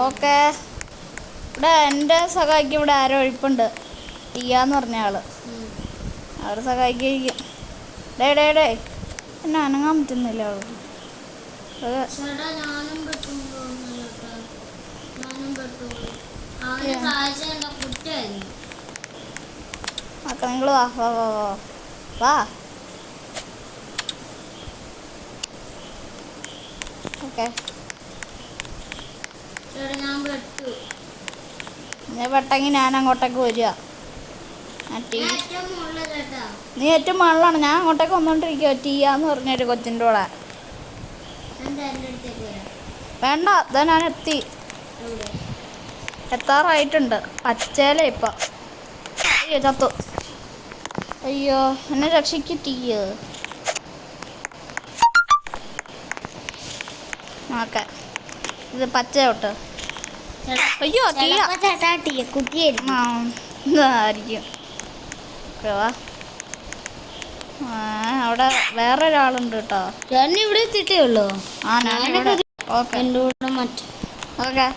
Okay. ഇവിടെ എൻ്റെ സഹായിക്ക് ഇവിടെ ആരോ ഒഴിപ്പുണ്ട്. ടിയാന്ന് പറഞ്ഞ ആള്. അവർ സഹായിക്കും. ഡേ എന്നെ അനങ്ങാൻ പറ്റുന്നില്ല അവൾക്ക്. നിങ്ങൾ വാ വാ വാ വാ വാ. ഓക്കെ, ഞാൻ പെട്ടെങ്കിൽ ഞാൻ അങ്ങോട്ടേക്ക് വരിക. നീ ഏറ്റവും മുകളിലാണ്. ഞാൻ അങ്ങോട്ടേക്ക് വന്നോണ്ടിരിക്കുക. ടിയാന്ന് പറഞ്ഞൊരു കൊച്ചിൻ്റെ കൂടെ. വേണ്ട, ഇതാ ഞാൻ എത്താറായിട്ടുണ്ട്. പച്ചേല ഇപ്പം. അയ്യോ ചത്തു. അയ്യോ എന്നെ രക്ഷിക്ക് ടീയ. ഓക്കെ, ഇത് പച്ച തൊട്ട്. അയ്യോ ഇതായിരിക്കും. അവിടെ വേറെ ഒരാളുണ്ട് കേട്ടോ. ഇവിടെ എത്തിയിട്ടേ ഉള്ളൂ. Okay okay.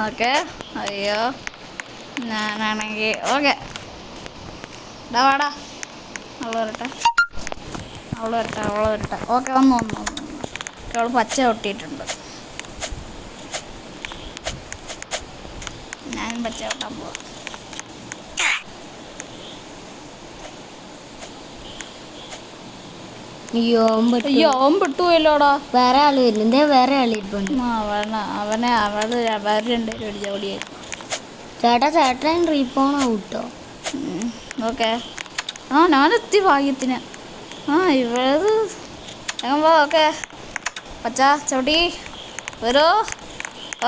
ഓക്കെ. അയ്യോ ഞാനാണെങ്കിൽ ഓക്കെ. വാടാ, അവള് വരട്ടെ. ഓക്കെ, വന്നു. അവൾ പച്ച തൊട്ടിട്ടുണ്ട്. ഞാനും പച്ച തൊട്ടാൻ പോവാം. ഓൻ പെട്ടുപോയല്ലോടാ. വേറെ ആള് വരുന്നുണ്ട്. വേറെ ആള് ഇരിപ്പുണ്ട്. അവര് രണ്ടുപേരും ഒരു ജോഡിയായി. ചേട്ടൻ റീപോണോ കിട്ടോ? ഓക്കെ. ഞാനെത്തി ഭാഗ്യത്തിന്. ഇവളത് ഓക്കെ. പച്ച ചവിട്ടി വരൂ.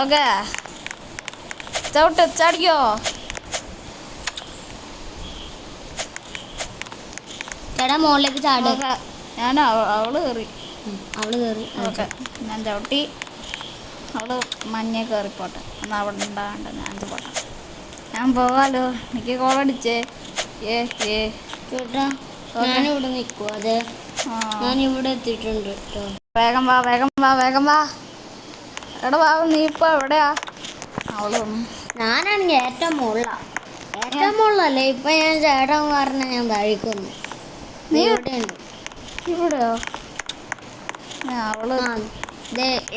ഓക്കെ, ചാടിക്കോ. ചേട്ടാ മുകളിലേക്ക് ചാടുക. അവള് കയറി. ഓക്കെ, ഞാൻ ചവിട്ടി. അവള് മഞ്ഞ കയറിപ്പോട്ടെ. എന്നാൽ അവിടെ ഉണ്ടാകണ്ട. ഞാൻ പോവാലോ. എനിക്ക് കോളടിച്ചേ. ചേട്ടാ ഞാനിവിടെ നിൽക്കുവോ? അതെ, ഞാനിവിടെ എത്തിയിട്ടുണ്ട് കേട്ടോ. വേഗം വാ. എടാ വാ, നീ ഇപ്പൊ എവിടെയാ? ഞാനാണെങ്കിൽ ഏറ്റവും മുകളിലല്ലേ. ഇപ്പൊ ഞാൻ ചേട്ടൻ കാരണം ഞാൻ താഴിക്കുന്നു. നീ ഇവിടെയോ? അവള്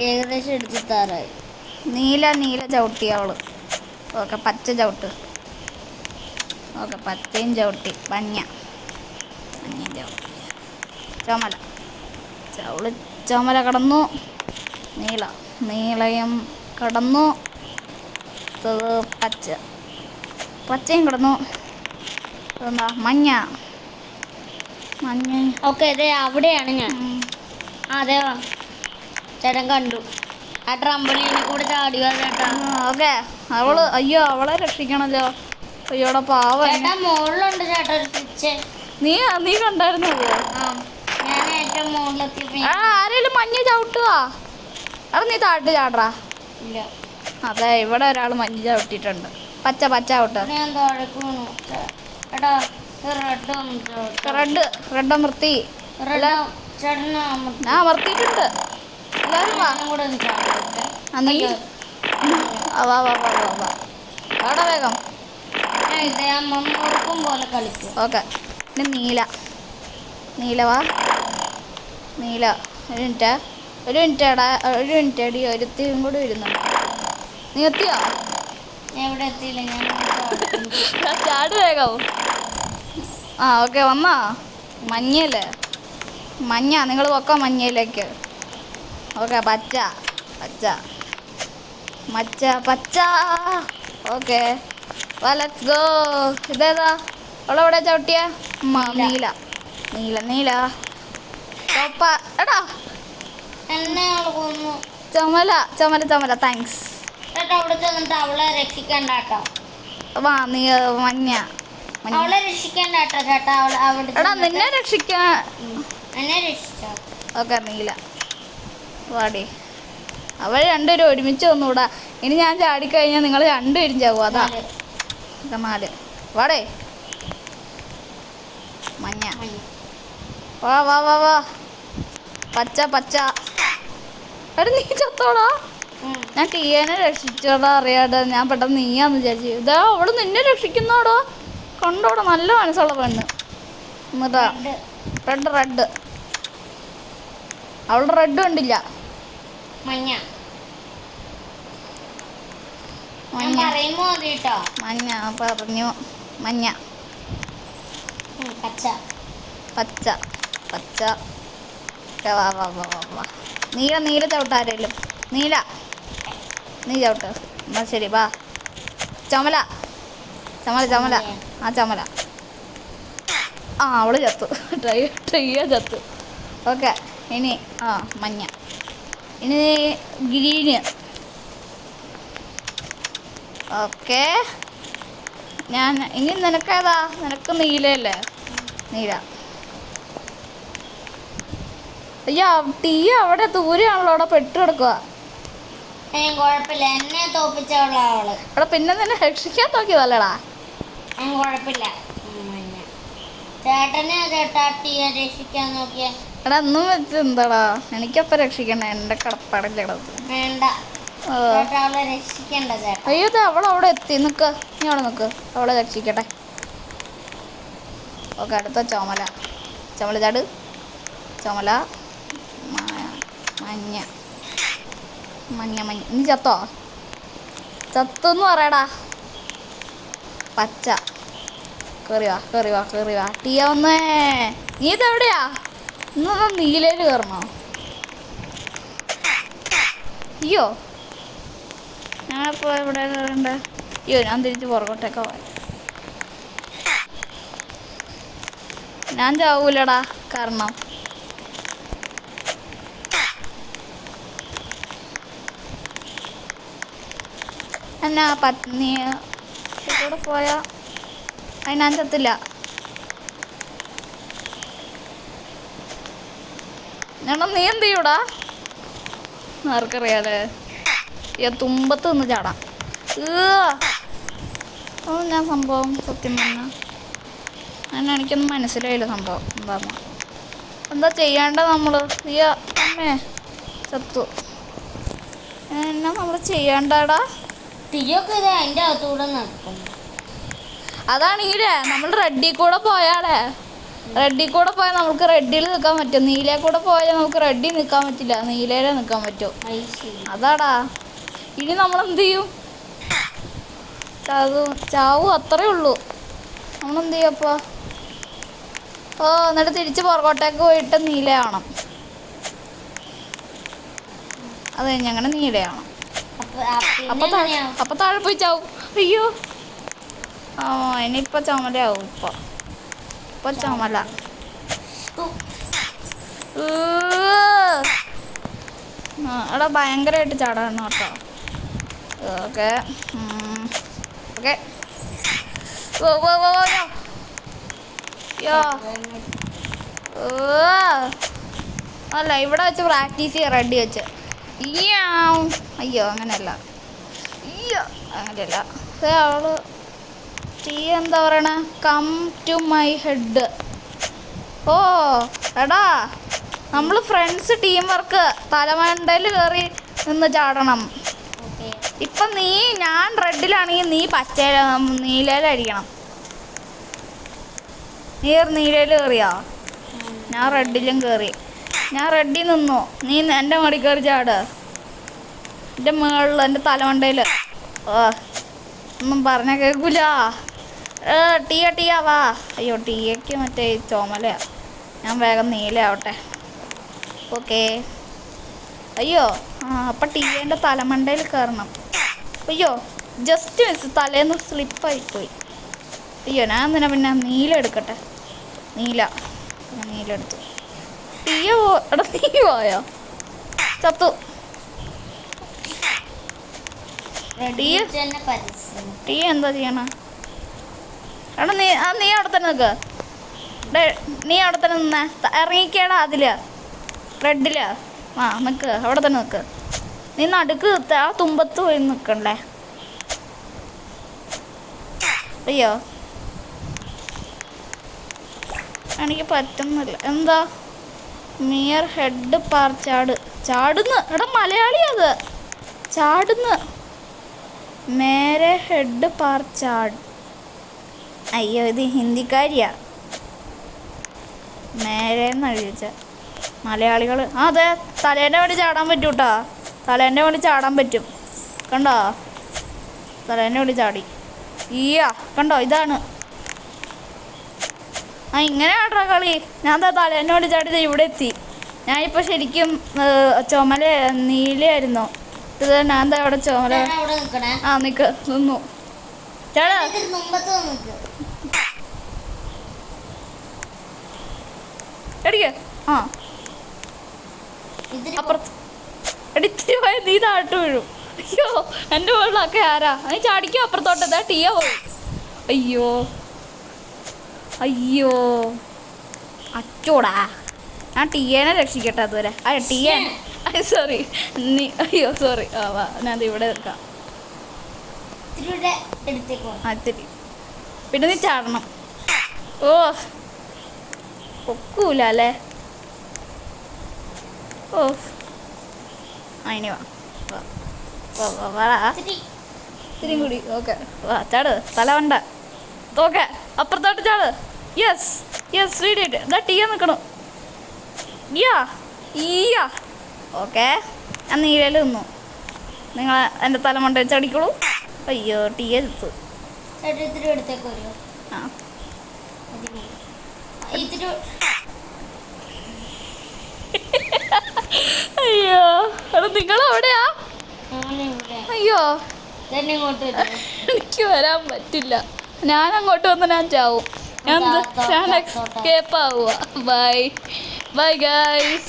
ഏകദേശം എടുത്തിത്താറായി. നീല ചവിട്ടി അവള്. ഓക്കെ, പച്ച ചവിട്ട്. ഓക്കെ, പച്ചയും ചവിട്ടി. മഞ്ഞയും ചവിട്ടി. ചുമല കടന്നു. നീളയും കടന്നു. പച്ചയും കിടന്നു. എന്താ മഞ്ഞ. ഓക്കെ, അതെ അവിടെയാണ് ഞാൻ. അതെ ചേട്ടൻ കണ്ടു. ആ ട്രംബളിനെ കൂടെ ചാടി ചേട്ടാ. ഓക്കെ, അയ്യോ അവളെ രക്ഷിക്കണല്ലോ. അയ്യോടെ പാവം. ചേട്ടാ മുകളിലുണ്ട് ചേട്ടാ ഒരു സ്വിച്ച്. നീ കണ്ടായിരുന്നോ? ഞാൻ ഏറ്റവും മുകളിലെത്തി. ആരേലും മഞ്ഞ ചവിട്ടുവാ. നീ താട്ട് ചാടറാ. ഇല്ല. അതെ, ഇവിടെ ഒരാൾ മഞ്ഞ ചവിട്ടിട്ടുണ്ട്. പച്ച ചവിട്ട്. റെഡ് അമർത്തി. ഞാൻ അമർത്തിയിട്ടുണ്ട്. എല്ലാവരും വാ വേഗം. ഓക്കെ, നീല വാ. ഒരു മിനിറ്റ് അടി. ഒരുത്തിയും കൂടി വരുന്നുണ്ട്. നീ എത്തിയോ? എവിടെ എത്തിയില്ല. ഞാൻ ചാട് വേഗം. ഓക്കെ, വന്നാ. മഞ്ഞല്ലേ? നിങ്ങൾ പൊക്കോ മഞ്ഞയിലേക്ക്. ഓക്കെ, പച്ച. Okay, let's go. ഇതേതാ? അവളെവിടെ ചവിട്ടിയ? നീല ചോപ്പ. എടാ ചുമല. താങ്ക്സ്. അവിടെ ചെന്നിട്ട് അവളെ രക്ഷിക്കണ്ടാട്ടോ. നീ മഞ്ഞ. അവളെ രക്ഷിക്കണ്ടാട്ടോ ചേട്ടാ. എടാ നിന്നെ രക്ഷിക്കാൻ. എന്നെ രക്ഷിച്ചോ. ഓക്കെ, നീല വാടി. അവർ രണ്ടുപേരും ഒരുമിച്ച് വന്നൂടാ. ഇനി ഞാൻ ചാടിക്കഴിഞ്ഞാൽ നിങ്ങൾ രണ്ടുപേരും ചാവും. അതാ 4. വാടേ മഞ്ഞ. മഞ്ഞ. വാ വാ വാ വാ പച്ച പച്ച. എടാ നീ ചത്തോടാ. ഞാൻ ടീയനെ രക്ഷിച്ചോടാ അറിയാതെ. ഞാൻ പെട്ടെന്ന് നീയാന്ന് വിചാരിച്ചു. ഇതാ അവള് നിന്നെ രക്ഷിക്കുന്നോടോ. കണ്ടോടാ നല്ല മനസ്സുള്ള പെണ്ണ്. എന്നിട്ടാ റെഡ് അവളുടെ റെഡ് കണ്ടില്ല. മഞ്ഞ. മഞ്ഞ മഞ്ഞ പറഞ്ഞു. മഞ്ഞ പച്ച പച്ച പച്ച. വാ വാ വാ വാ വാ. നീല ചവിട്ടാരേലും. നീ ചവിട്ട്. എന്നാ ശരി വാ. ചുമല ആ ചുമല. ആ അവള് ചത്തു. ട്രൈയ ചത്തു. ഓക്കെ ഇനി മഞ്ഞ. ഇനി ഗ്രീന്. ഓക്കെ ഞാൻ ഇനി നിനക്കേതാ? നിനക്ക് നീലയല്ലേ? നീല. അയ്യോ ടീ അവിടെ ദൂരെയാണല്ലോ. അവിടെ പെട്ട് കിടക്കുക. കുഴപ്പമില്ല, എന്നെ തോപ്പിച്ചവളാ അവള്. അവിടെ പിന്നെ നിന്നെ രക്ഷിക്കാൻ നോക്കിയതല്ലടാ. കുഴപ്പമില്ല. ചേട്ടനെ ചേട്ടാട്ടിയെ രക്ഷിക്കാൻ നോക്കിയ. എടാ ഒന്നും വെച്ച് എന്താടാ എനിക്കപ്പം രക്ഷിക്കണേ. എൻ്റെ കടപ്പാടല്ലേ കിടത്ത്. വേണ്ട, അവളെ രക്ഷിക്കണ്ട ചേട്ടാ. അയ്യോ അവളവിടെ എത്തി. നിക്ക് നീ അവിടെ നിക്ക്. അവളെ രക്ഷിക്കട്ടെ. ഓക്കെ അടുത്ത ചുമല ചാട്. ചുമല മഞ്ഞ മഞ്ഞ മഞ്ഞ. നീ ചത്തൊന്ന് പറയടാ. പച്ച. കേറി വാ ടീയ വന്നേ. നീ ഇതെവിടെയാ? ഇന്നൊന്ന് നീലയില് കയറണോ? അയ്യോ ഞാനിപ്പോൾ എവിടെ കയറണ്ടേ? അയ്യോ ഞാൻ തിരിച്ച് പുറകോട്ടേക്ക് പോയി. ഞാൻ ചാവൂലടാ. കാരണം എന്നാ നീ കൂടെ പോയാ ഞാൻ ചത്തില്ല. ഞങ്ങൾ നീ എന്ത് ചെയ്യൂടാ? ആർക്കറിയാലേ. തുമ്പത്ത് നിന്ന് ചാടാം. ഞാൻ സംഭവം സത്യം പറഞ്ഞ എനിക്കൊന്നും മനസ്സിലായില്ല സംഭവം എന്താ ചെയ്യേണ്ട നമ്മൾ. അമ്മേ ചത്തു. എന്നാ നമ്മൾ ചെയ്യേണ്ടടാ? തീയൊക്കെ അതിൻ്റെ അകത്തൂടെ നടക്കുന്നു. അതാണെങ്കിലേ നമ്മൾ റെഡിൽ കൂടെ പോയാൽ നമുക്ക് റെഡിൽ നിൽക്കാൻ പറ്റും. നീലയിൽ കൂടെ പോയാൽ നമുക്ക് റെഡിൽ നിൽക്കാൻ പറ്റില്ല. നീലയിലേ നിൽക്കാൻ പറ്റും. അതാടാ. ഇനി നമ്മളെന്ത് ചെയ്യും? ചാവും അത്രേ ഉള്ളൂ. നമ്മളെന്ത് ചെയ്യും അപ്പോൾ? എന്നിട്ട് തിരിച്ച് പുറകോട്ടേക്ക് പോയിട്ട് നീലയാവണം. അത് കഴിഞ്ഞ് അങ്ങനെ നീലയാവണം. അപ്പം താഴെ പോയി ചാവും. അയ്യോ ഇനിയിപ്പോൾ ചുമലയാവും. ഇപ്പം ചുമല. എടാ ഭയങ്കരമായിട്ട് ചാടണം കേട്ടോ. Okay okay. അല്ല ഇവിടെ വെച്ച് പ്രാക്ടീസ് ചെയ്യാം. റെഡി വെച്ച്. അയ്യോ അങ്ങനെയല്ല. അവള് ടീ എന്താ പറയണ? Come to my head. എടാ നമ്മൾ ഫ്രണ്ട്സ് ടീം വർക്ക്. തലമണ്ടയിൽ കയറി നിന്ന് ചാടണം. ഇപ്പം ഞാൻ റെഡിലാണെങ്കിൽ നീ നീലയിലടിക്കണം. നീ നീലയിൽ കയറിയോ? ഞാൻ റെഡിലും കയറി. ഞാൻ റെഡിൽ നിന്നു. നീ എൻ്റെ മടി കയറി ചാട്. എൻ്റെ മുകളിൽ എൻ്റെ തലമണ്ടയിൽ. ഒന്നും പറഞ്ഞാൽ കേൾക്കൂല. ടീയ വാ. അയ്യോ ടീയക്ക് മറ്റേ ചുമലയാ. ഞാൻ വേഗം നീലയാവട്ടെ. ഓക്കെ. അയ്യോ അപ്പം ടീയേൻ്റെ തലമണ്ടയിൽ കയറണം. അയ്യോ ജസ്റ്റ് മിസ്. തലേന്ന് സ്ലിപ്പായിപ്പോയി. അയ്യോ ഞാൻ എന്തിനാ പിന്നെ നീല എടുക്കട്ടെ. നീല എടുത്തു. എടാ നീ പോയോ? ചത്തു. ടീ എന്താ ചെയ്യണ? എടാ നീ അവിടെ തന്നെ നിൽക്ക്. നീ അവിടെ തന്നെ നിന്നേ. ഇറങ്ങിക്കേടാ അതില് റെഡില്. നിൽക്ക് അവിടെ തന്നെ നിൽക്ക്. നീ നടുക്ക് ആ തുമ്പത്ത് പോയി നിൽക്കണ്ടേ. അയ്യോ എനിക്ക് പറ്റുന്നില്ല. എന്താ മിയർ ഹെഡ് പാർ ചാടുന്ന്. എടാ മലയാളി അത്. ചാടുന്ന്. മേരെ ഹെഡ് പാർ ചാട്. അയ്യോ ഇത് ഹിന്ദിക്കാരിയാ. മേരെന്ന് എഴുതിച്ച മലയാളികൾ. അതെ തലേൻ്റെ വേണ്ടി ചാടാൻ പറ്റും കേട്ടോ. തലേൻ്റെ വേണ്ടി ചാടാൻ പറ്റും. കണ്ടോ തലേൻ്റെ വേണ്ടി ചാടി. ഈയാ കണ്ടോ ഇതാണ്. ഇങ്ങനെ ആട്രാ കളി. ഞാൻ തലേൻ്റെ വേണ്ടി ചാടി ഇവിടെ എത്തി. ഞാനിപ്പോൾ ശരിക്കും ചുമല നീലയായിരുന്നു. ഇത് ഞാൻ അവിടെ ചുമല. നിക്ക് നിന്നു. ചേട്ടാ എടിക്ക്. അപ്പുറത്ത് എടിത്തിരി പോയ നീ താട്ട് വീഴും. അയ്യോ എൻ്റെ വെള്ളമൊക്കെ ആരാ? നീ ചാടിക്കോ അപ്പുറത്തോട്ട്. ഇതാ ടീയ പോയി. അയ്യോ അയ്യോ അച്ചോടാ. ഞാൻ ടീയേനെ രക്ഷിക്കട്ടെ അതുവരെ. ടീയൻ സോറി നീ. അയ്യോ സോറി. വാ ഞാൻ ഇവിടെ നിൽക്കാം. ഇത്തിരി പിന്നെ നീ ചാടണം. ഓ ഒക്കൂല അല്ലേ. ഓ അതിന് വാ ഇത്തിരി കൂടി. ഓക്കെ വാ ചാട്. തല വേണ്ട. ഓക്കെ അപ്പുറത്തോട്ട് ചാട്. Yes yes video. ഇതാ ടീയ നിൽക്കണം. ഈയാ ഓക്കെ. ഞാൻ നീലയിൽ നിന്നു. നിങ്ങൾ എൻ്റെ തല മണ്ട ചടിക്കോളൂ. അയ്യോ ടീയ എടുത്തു. ആ അയ്യോ അത് നിങ്ങളെവിടെയാ? അയ്യോ എനിക്ക് വരാൻ പറ്റില്ല. ഞാൻ അങ്ങോട്ട് വന്ന് ഞാൻ ചാവും. ഞാൻ എസ്കേപ്പ് ആവുക. Bye bye guys.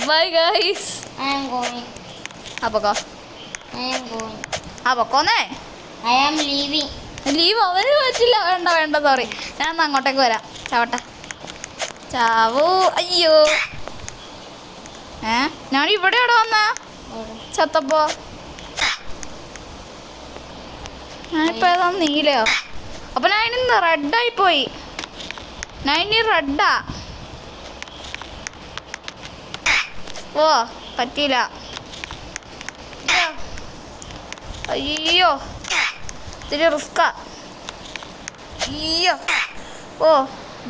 Bye guys. പൊക്കോന്നേ. ലീവ് അവന് പറ്റില്ല. വേണ്ട വേണ്ട സോറി. ഞാൻ അങ്ങോട്ടേക്ക് വരാം. ചാവട്ടെ ചാവൂ. അയ്യോ ഞാൻ ഇവിടെ എവിടെ വന്ന ചത്തപ്പോ? ഞാനിപ്പോൾ ഏതാ നീലയോ? അപ്പം ഞാൻ ഇന്ന് റെഡായി പോയി. ഞാൻ ഇനി റെഡാ. ഓ പറ്റിയില്ല. അയ്യോ ഇത്തിരി റിസ്കാ. അയ്യോ ഓ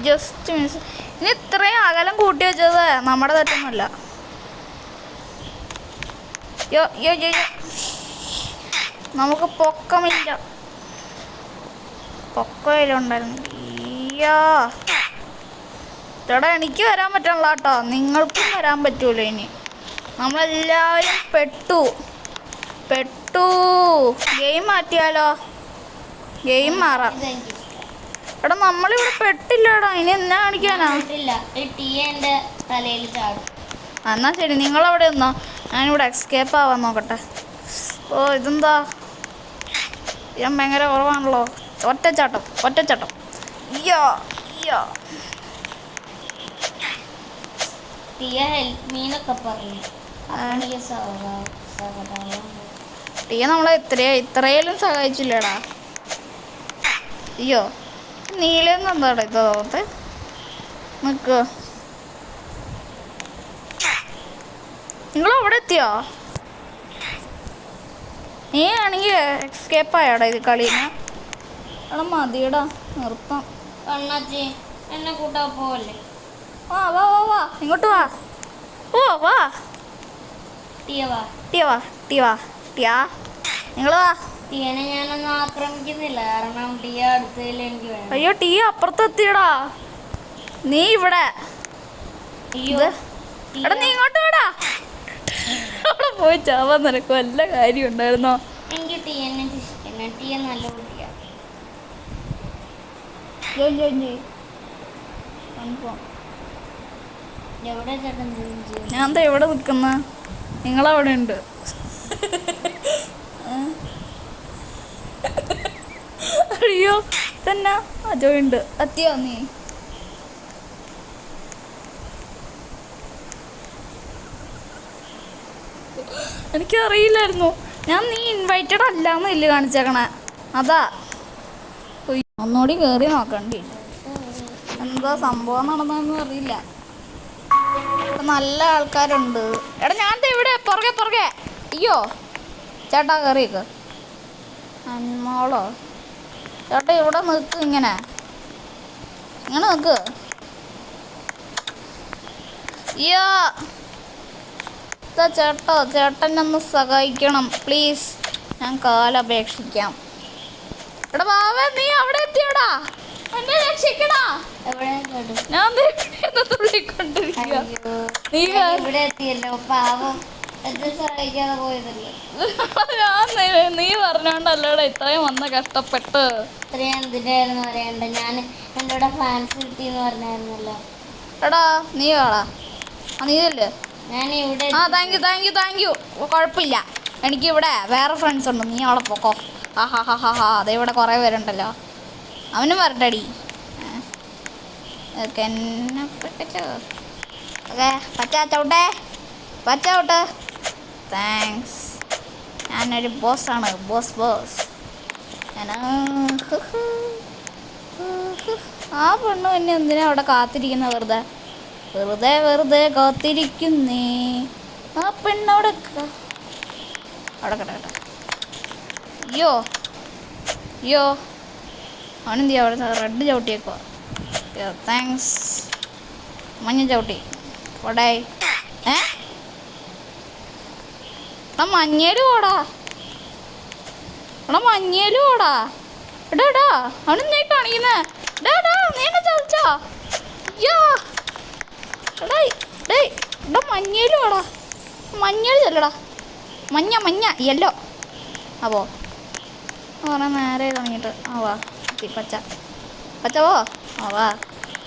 ജസ്റ്റ് മിസ്. ഇനി ഇത്രയും അകലം കൂട്ടി വെച്ചത് നമ്മുടെ തെറ്റൊന്നുമല്ല. യോ യോ യോ നമുക്ക് പൊക്കമില്ല. പൊക്കയിലുണ്ടായിരുന്നു. അയ്യോ ചേട്ടാ എനിക്ക് വരാൻ പറ്റണല്ലോ കേട്ടോ. നിങ്ങൾക്കും വരാൻ പറ്റൂല. ഇനി നമ്മളെല്ലാവരും പെട്ടു. ഗെയിം മാറ്റിയാലോ? ഗെയിം മാറാം. എടാ നമ്മളിവിടെ പെട്ടില്ലടാ. ഇനി എന്നാ കാണിക്കാനാ? എന്നാ ശരി നിങ്ങളവിടെ നിന്നോ. ഞാനിവിടെ എസ്കേപ്പ് ആവാൻ നോക്കട്ടെ. ഓ ഇതെന്താ ഞാൻ ഭയങ്കര കുറവാണല്ലോ. ഒറ്റച്ചാട്ടം. അയ്യോ അയ്യോ ടീയ നമ്മളെ ഇത്രയിലും സഹായിച്ചില്ലടാ. അയ്യോ നീലെന്ന് എന്താടാ ഇത് തോന്നത്തെ. നിക്ക് നിങ്ങളവിടെ എത്തിയോ? നീ ആണെങ്കിൽ എസ്കേപ്പ് ആയോടാ ഇത് കളീന്. എടാ മതിയടാ നിർത്താം. എന്നെ കൂട്ടാ പോവല്ലേ? വാ വാ വാ വാ ഇങ്ങോട്ട് വാ. ഓ വാ നിങ്ങൾ വാ. ടീയനെ ഞാനൊന്നും ആക്രമിക്കുന്നില്ല. കാരണം ടീയ അടുത്തതിൽ എനിക്ക് വേണം. അയ്യോ ടീയ അപ്പുറത്തെത്തിയടാ. നീ ഇവിടെ. എടാ നീ ഇങ്ങോട്ട് വേടാ. അവിടെ പോയി ചാവാൻ നിനക്ക് വല്ല കാര്യം ഉണ്ടായിരുന്നോ? എനിക്ക് ടീയനെ ഇഷ്ടം. ടീയ നല്ല കുട്ടിയാ. ഞാൻ എന്താ എവിടെ നിൽക്കുന്ന? നിങ്ങളവിടെ ഉണ്ട്. അയ്യോ തന്നെ അജോയുണ്ട്. എത്തിയോ നീ? എനിക്കറിയില്ലായിരുന്നു. ഞാൻ നീ ഇൻവൈറ്റഡ് അല്ലാന്ന് ഇല്ല കാണിച്ചേക്കണേ. അതാ ഒന്നുകൂടി കയറി നോക്കണ്ടി. എന്താ സംഭവം നടന്നതെന്ന് അറിയില്ല. ഇവിടെ നല്ല ആൾക്കാരുണ്ട്. എടാ ഞാൻ ഇവിടെ പുറകെ. അയ്യോ ചേട്ടാ കയറിയേക്ക്. അന്മോളോ ചേട്ടാ ഇവിടെ നിൽക്ക്, ഇങ്ങനെ നിൽക്ക്. അയ്യോ ചേട്ടനൊന്ന് സഹായിക്കണം പ്ലീസ്, ഞാൻ കാലപേക്ഷിക്കാം. എടാ ബാവേ നീ അവിടെ എത്തിയോടാ, എന്നെ രക്ഷിക്കടാ. ഞാൻ തുള്ളിക്കൊണ്ടിരിക്കുക. ഇവിടെ എത്തിയല്ലോ പാവം, സഹായിക്കാതെ പോയതല്ലോ. നീ പറഞ്ഞോണ്ടല്ലോടാ ഇത്രയും വന്ന് കഷ്ടപ്പെട്ട്. ഇത്രയും എന്തിനായിരുന്നു പറയണ്ട, ഞാൻ എൻ്റെ കൂടെ ഫാൻസ് കിട്ടിയെന്ന് പറഞ്ഞായിരുന്നല്ലോ. എടാ നീ വാടാ. നീയല്ലേ? ഞാൻ ഇവിടെ താങ്ക് യു. കുഴപ്പമില്ല, എനിക്കിവിടെ വേറെ ഫ്രണ്ട്സ് ഉണ്ട്, നീ അവിടെ പോക്കോ. അതേ ഇവിടെ കുറേ പേരുണ്ടല്ലോ, അവനും വരട്ടടി. എന്നെ പെട്ടോ. ഓക്കെ പച്ചൗട്ടെ. താങ്ക്സ്. ഞാനൊരു ബോസാണ്, ബോസ്. ആ പെണ്ണു എന്നെ എന്തിനാ അവിടെ കാത്തിരിക്കുന്ന? വെറുതെ കാത്തിരിക്കുന്നേ ആ പെണ്ണവിടെ. അവിടെ കേട്ടോ. അയ്യോ അവനെന്തിയാ അവിടെ റെഡ് ചവിട്ടിയേക്കോ. താങ്ക്സ്. മഞ്ഞ ചവിട്ടി പോടേ. മഞ്ഞേലും ഓടാ. എടാ അവനെന്തേ കാണിക്കുന്നേ? നീ എന്നെ ചതിച്ചോ? അയ്യോ എടാ മഞ്ഞേലും ഓടാ. മഞ്ഞേല് ചെല്ലടാ. മഞ്ഞ യെല്ലോ. അപ്പോ പറഞ്ഞ നേരെ തുടങ്ങിയിട്ട് വാ പച്ച പോ. വാ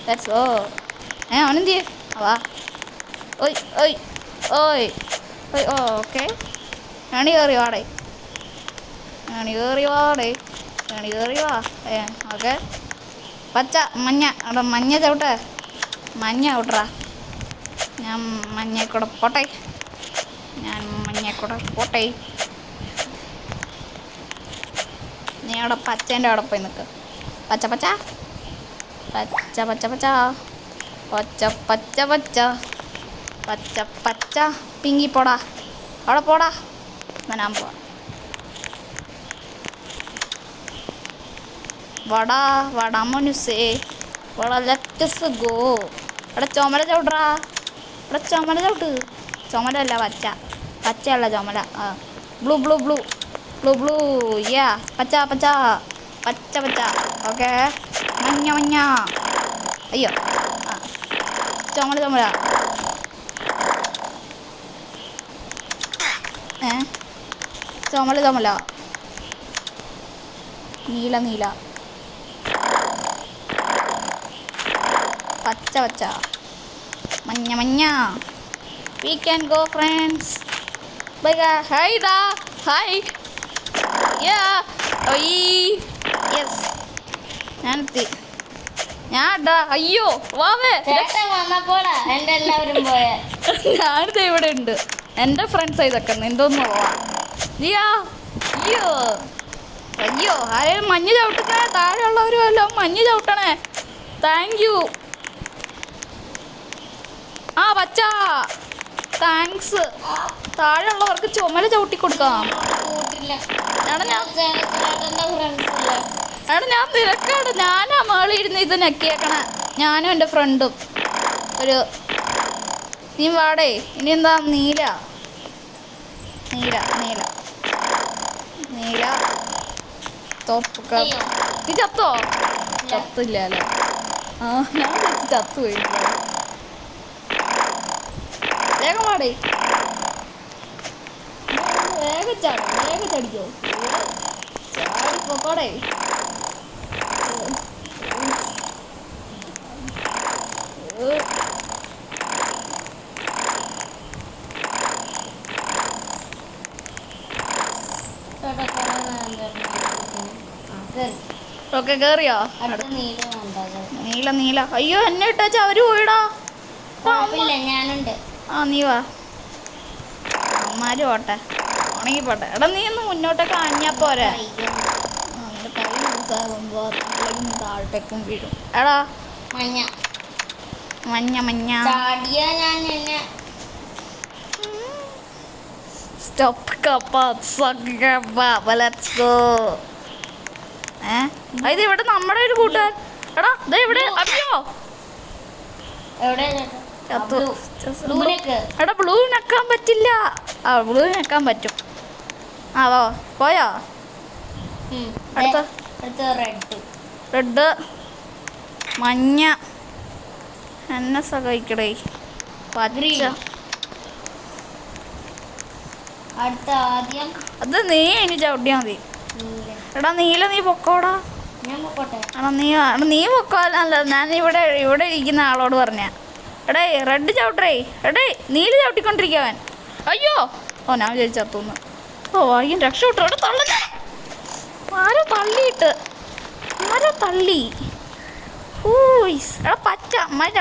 ലെറ്റ്സ് ഗോ. അവനെന്ത് ചെയ്യും? വാ. ഓയ് ഓക്കെ. ഏണി കയറി വാടേ. ഓക്കെ. പച്ച മഞ്ഞ ചവിട്ടെ. മഞ്ഞ ഔട്ടറാ. ഞാൻ മഞ്ഞക്കൂടെ പോട്ടെ. നീ അവിടെ പച്ചേൻ്റെ അവിടെ പോയി നിൽക്ക്. പച്ച പിങ്കി പോടാ. അവിടെ പോടാ. ഞാൻ പോവാ. വടാ മനുസേ ലെറ്റ്സ് ഗോ. ഇവിടെ ചുമല ചവിട്ടറാ. ചുമലല്ല പച്ചയല്ല ചുമല. ബ്ലൂ യാ. പച്ച ഓക്കെ. മഞ്ഞ അയ്യോ ചുമല ചുമല നീല പച്ച മഞ്ഞ. We can go friends. Bye guys. Hi. Yeah. Yes. ഞാനെത്തി. അയ്യോ വാവേ വന്നപ്പോഴാ എൻ്റെ എല്ലാവരും പോയ. ഞാനിത് ഇവിടെ ഉണ്ട്. എൻ്റെ ഫ്രണ്ട്സ് ഇതൊക്കെ എന്തോന്ന് പോവാ. അയ്യോ ആരെയും മഞ്ഞ് ചവിട്ടണേ. താഴെയുള്ളവരും എല്ലാം മഞ്ഞ് ചവിട്ടണേ. Thank you. പച്ച താങ്ക്സ്. താഴെയുള്ളവർക്ക് ചുമല ചവിട്ടി കൊടുക്കാം. ഞാൻ തിരക്കാണ്. ഞാനാ മേളിൽ ഇരുന്ന് ഇത് നെക്കിയേക്കണേ. ഞാനും എൻ്റെ ഫ്രണ്ടും നീ വാടേ. ഇനി എന്താ? നീല തോപ്പ്. നീ ചത്തോ? ചത്തില്ലല്ലേ? ഞാൻ ചത്തു പോയി. വേഗം പാടേ. വേഗം ചടിക്കോ. ചാടിപ്പോക്കോടേ. ഓക്കെ കേറിയോ? നീല. അയ്യോ എന്നെ ഇട്ടാച്ചാ അവര് പോയിടാ. ഞാനുണ്ട്. നീ വാ. അമ്മാര് പോട്ടെ, ഉണങ്ങി പോട്ടെ. എടാ നീ ഒന്ന് മുന്നോട്ടൊക്കെ അഞ്ഞാ പോരെ. താഴത്തേക്കും വീഴും. എടാ മഞ്ഞ മഞ്ഞ മഞ്ഞ. ചാടിയ ഞാൻ എന്നെ സ്റ്റോപ്പ് കപ്പ ലെറ്റ്സ് ഗോ. ഇത് ഇവിടെ നമ്മുടെ ഒരു കൂട്ടുകാരൻ. എടാ ദേ ഇവിടെ. അയ്യോ എവിടെ ചത്തു. ബ്ലൂവിലേക്ക് എടാ ബ്ലൂ നക്കാൻ പറ്റില്ല. ബ്ലൂ നക്കാൻ പറ്റും. വാ പോയോ? അടുത്ത റെഡ് മഞ്ഞ. എന്നെ സഹായിക്കടേ. പച്ച. അടുത്ത ആദ്യം അത് നീ ഇനി ചവിട്ടിയാ മതി. എടാ നീല നീ പൊക്കോടാ. ഞാൻ പോട്ടെ. എടാ നീ പൊക്കോല്ല. ഞാൻ ഇവിടെ ഇരിക്കുന്ന ആളോട് പറഞ്ഞ. എടേ റെഡ് ചവിട്ടറേ. എടേ നീല ചവിട്ടിക്കൊണ്ടിരിക്കവൻ. അയ്യോ ഓ ഞാൻ വിചാരിച്ചു ചത്തുന്ന്. ഓ അയ്യോ രക്ഷപ്പെട്ടു. എവിടെ തള്ളി. ആരോ തള്ളിയിട്ട്. ആരോ തള്ളി. എടാ പച്ച മഴ.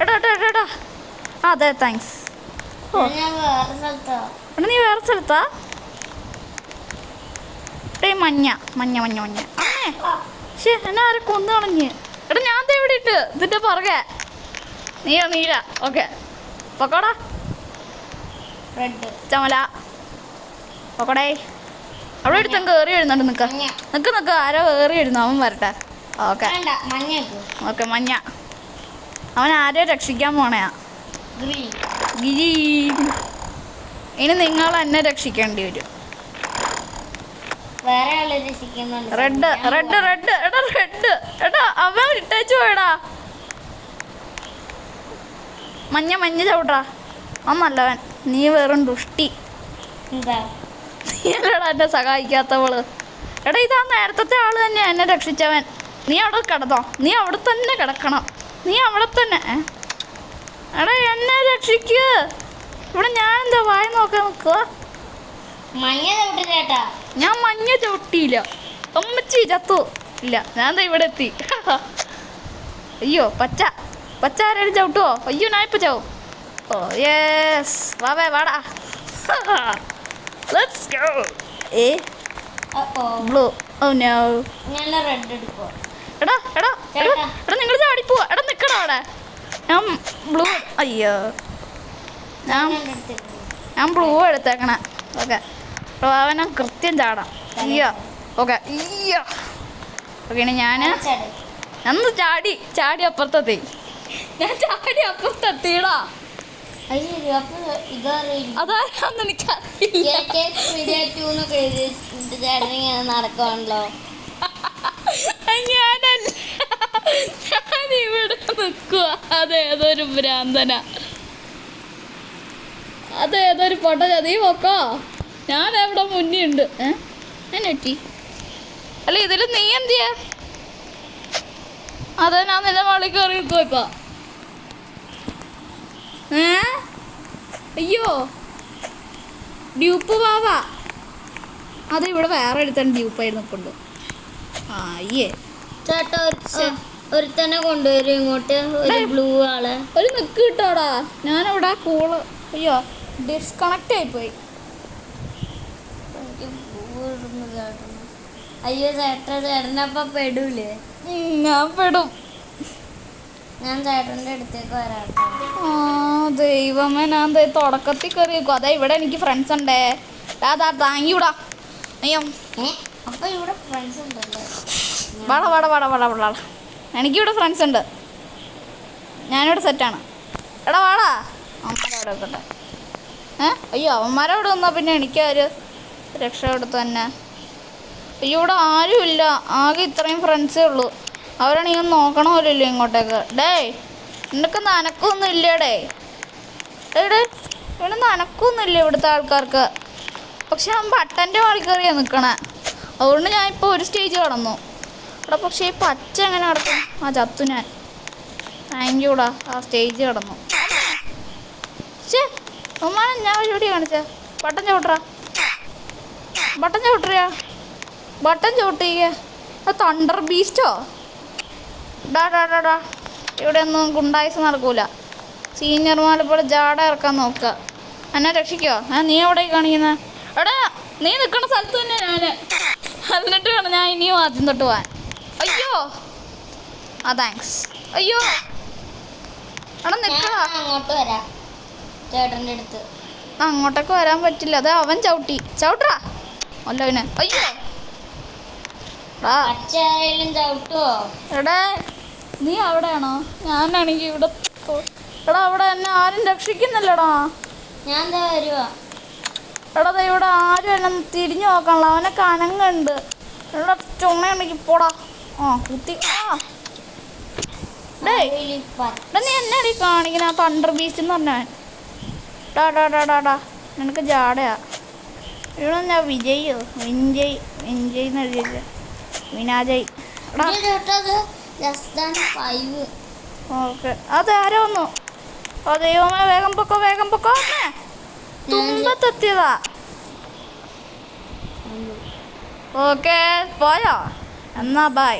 എടാ അതെ താങ്ക്സ്. ഞാൻ വേറെ സ്ഥലത്താ. എടാ നീ വേറെ സ്ഥലത്താ? എടേ മഞ്ഞ മഞ്ഞ മഞ്ഞ മഞ്ഞ. ശേ എന്നെ ആരെ കൊന്നു കളഞ്ഞ്. എടാ ഞാൻ ഇവിടെ ഇട്ട് ഇതിന്റെ പുറകെ. നീല ഓക്കെ പൊക്കോടാ. റെഡ് ചമല പൊക്കോടേ. അവിടെ എടുത്തും കയറി വരുന്നുണ്ട്. നിക്ക് ആരോ കയറി വരുന്നു. അവൻ വരട്ടെ. ഓക്കെ ഓക്കെ മഞ്ഞ. അവൻ ആരെയോ രക്ഷിക്കാൻ പോണയാ. ഗ്രീൻ. ഇനി നിങ്ങൾ എന്നെ രക്ഷിക്കേണ്ടി വരും. Red red red. എടാ റെഡ്. എടാ അവൻ ഇട്ടേച്ചു പോയടാ. മഞ്ഞ മഞ്ഞ ചവിട്ടാ. ഒന്നല്ലവൻ. നീ വെറും ദുഷ്ടി. നീയല്ലടാ എന്നെ സഹായിക്കാത്തവള്. എടാ ഇതാ നേരത്തെ ആള് തന്നെയാ എന്നെ രക്ഷിച്ചവൻ. നീ അവിടെ കിടന്നോ. നീ അവിടെ തന്നെ കിടക്കണം. നീ അവിടെ തന്നെ. എടാ എന്നെ രക്ഷിക്ക്. ഇവിടെ ഞാൻ എന്താ വായി നോക്കാൻ നിൽക്കുക. ഞാൻ മഞ്ഞ ചവിട്ടിയില്ല. അമ്മച്ചി ചത്തു. ഇല്ല ഞാൻ എന്താ ഇവിടെ എത്തി. അയ്യോ പച്ച പച്ച ആരെയും ചവിട്ടുവോ? അയ്യോ ഞാൻ ഇപ്പൊ ചാവും. ഓ യെസ് വാടാ. Let's go. Blue. Oh no. എടാ നിങ്ങൾ ചാടിപ്പോവാ. എടാ നിക്കടാ അവിടെ. ഞാൻ ബ്ലൂ. അയ്യോ ഞാൻ ബ്ലൂ എടുത്തേക്കണ. ഓക്കെ അവനെ കൃത്യം ചാടാം. അയ്യോ ഓക്കെ അയ്യോ ഓക്കെ. ഇനി ഞാൻ ചാടി അപ്പുറത്തെത്തി. ഞാൻ ചാടി അപ്പുറത്തെത്തിടാ. അതാരാന്ന് എനിക്കറിയില്ല. നടക്കുവാണല്ലോ. ഞാനല്ല ഞാനിവിടെ നിൽക്കുക. അതേതൊരു ഭ്രാന്തന. അതേതൊരു പൊട്ട. നീ പൊക്കോ. ഞാൻ എവിടെ മുന്നേ ഉണ്ട്. എന്നെറ്റി അല്ല ഇതിൽ നീ എന്തിയാ? അതെ ഞാൻ നില മളി കയറി നിൽക്കുക ഇപ്പൊ. അയ്യോ ഡ്യൂപ്പ് വാവാ. അത് ഇവിടെ വേറെ എടുത്താണ് ഡ്യൂപ്പായിരുന്നു നിൽപ്പുണ്ട്. അയ്യേ ചേട്ടാ ഒരുത്തന്നെ കൊണ്ടുവരും ഇങ്ങോട്ട്. ഒരു ബ്ലൂ ആള്. ഒരു നിക്ക് കിട്ടോടാ. ഞാനിവിടെ കൂള്. അയ്യോ ഡിസ്കണക്ട് ആയിപ്പോയി. അയ്യോ ചേട്ടനപ്പ പെടൂലേ? ഞാൻ പെടും. ഞാൻ ചേട്ടൻ്റെ അടുത്തേക്ക് വരാട്ടോ. ദൈവമേ ഞാൻ തുടക്കത്തിൽ കയറിയേക്കും. അതെ ഇവിടെ എനിക്ക് ഫ്രണ്ട്സ് ഉണ്ടേ. താങ്ക്യൂടാ. അയ്യോ അപ്പൊ ഇവിടെ ഫ്രണ്ട്സ് ഉണ്ടല്ലേ? വാടാ എനിക്കിവിടെ ഫ്രണ്ട്സ് ഉണ്ട്. ഞാനിവിടെ സെറ്റാണ്. എടാ വാടാ. അവന്മാരവിടെ വെക്കട്ടെ. അയ്യോ അവന്മാരവിടെ വന്നാൽ പിന്നെ എനിക്കൊരു രക്ഷപ്പെടുത്തു തന്നെ. അയ്യോ ഇവിടെ ആരുമില്ല. ആകെ ഇത്രയും ഫ്രണ്ട്സേ ഉള്ളൂ. അവരാണെങ്കിൽ നോക്കണ പോലില്ല ഇങ്ങോട്ടേക്ക്. നിനക്ക് നനക്കൊന്നും ഇല്ലേടേ. ഇവിടെ നനക്കൊന്നുമില്ല ഇവിടുത്തെ ആൾക്കാർക്ക്. പക്ഷെ അവൻ ബട്ടൻ്റെ മാറി കയറിയാണ് നിൽക്കണേ. അതുകൊണ്ട് ഞാൻ ഇപ്പോൾ ഒരു സ്റ്റേജ് കടന്നു. ഇവിടെ പക്ഷേ ഈ പച്ച എങ്ങനെ കിടക്കും? ചത്തു ഞാൻ. താങ്ക്യൂടാ. ആ സ്റ്റേജ് കടന്നു. ശേ ഉമ്മാനെ ഞാൻ പരിപാടി കാണിച്ചേ. ബട്ടൺ ചവിട്ടിയ തണ്ടർ ബീസ്റ്റോ. ഡാ ഇവിടെ ഒന്നും ഗുണ്ടായിസ് നടക്കൂല. സീനിയർമാരെ പോലെ ജാട ഇറക്കാൻ നോക്കുക. എന്നെ രക്ഷിക്കോ? നീ എവിടെ കാണിക്കുന്നത്? എടാ നീ നിൽക്കുന്ന സ്ഥലത്ത് തന്നെ ഞാൻ. എന്നിട്ട് വേണം ഞാൻ ഇനിയും ആദ്യം തൊട്ട് പോവാൻ. അയ്യോ ആ താങ്ക്സ്. അയ്യോ എടാ ഞാൻ നിക്കടാ. അങ്ങോട്ട് വരാം ചേട്ടൻ്റെ അടുത്ത്. അങ്ങോട്ടൊക്കെ വരാൻ പറ്റില്ല. അത് അവൻ ചവിട്ടാ അല്ല അവന്. അയ്യോ എടാ പച്ചയായാലും ചവിട്ടുവോ? എടാ നീ അവിടെയാണോ? ഞാനാണെങ്കിൽ ഇവിടെ എടാ അവിടെ എന്നെ ആരും രക്ഷിക്കുന്നില്ലടാ. ഞാൻ എന്താ വരുവാ? എടാ ദേ ഇവിടെ ആരും എന്നെ തിരിഞ്ഞു നോക്കാനുള്ള. അവനെ കനങ്ങുണ്ട്. എടാ ചുമയുണ്ടെങ്കിൽ പോടാ. ആ കുത്തി. ആ ഡേയ് എടാ നീ എന്നാടി കാണിക്കണ? ആ തണ്ടർ ബീച്ച് എന്ന് പറഞ്ഞവൻ. ഡാ നിനക്ക് ജാടയാ. ഇവിടെ ഞാൻ വിജയോ വിജയ് എന്ന് എഴുതിയില്ല. വിനാജയ്. ഓക്കെ അത് ആരോ വന്നു. ഓ ദൈവമേ വേഗം പൊക്കോ. തുമ്പത്തെത്തിയതാ. ഓക്കെ പോയോ? എന്നാ ബൈ.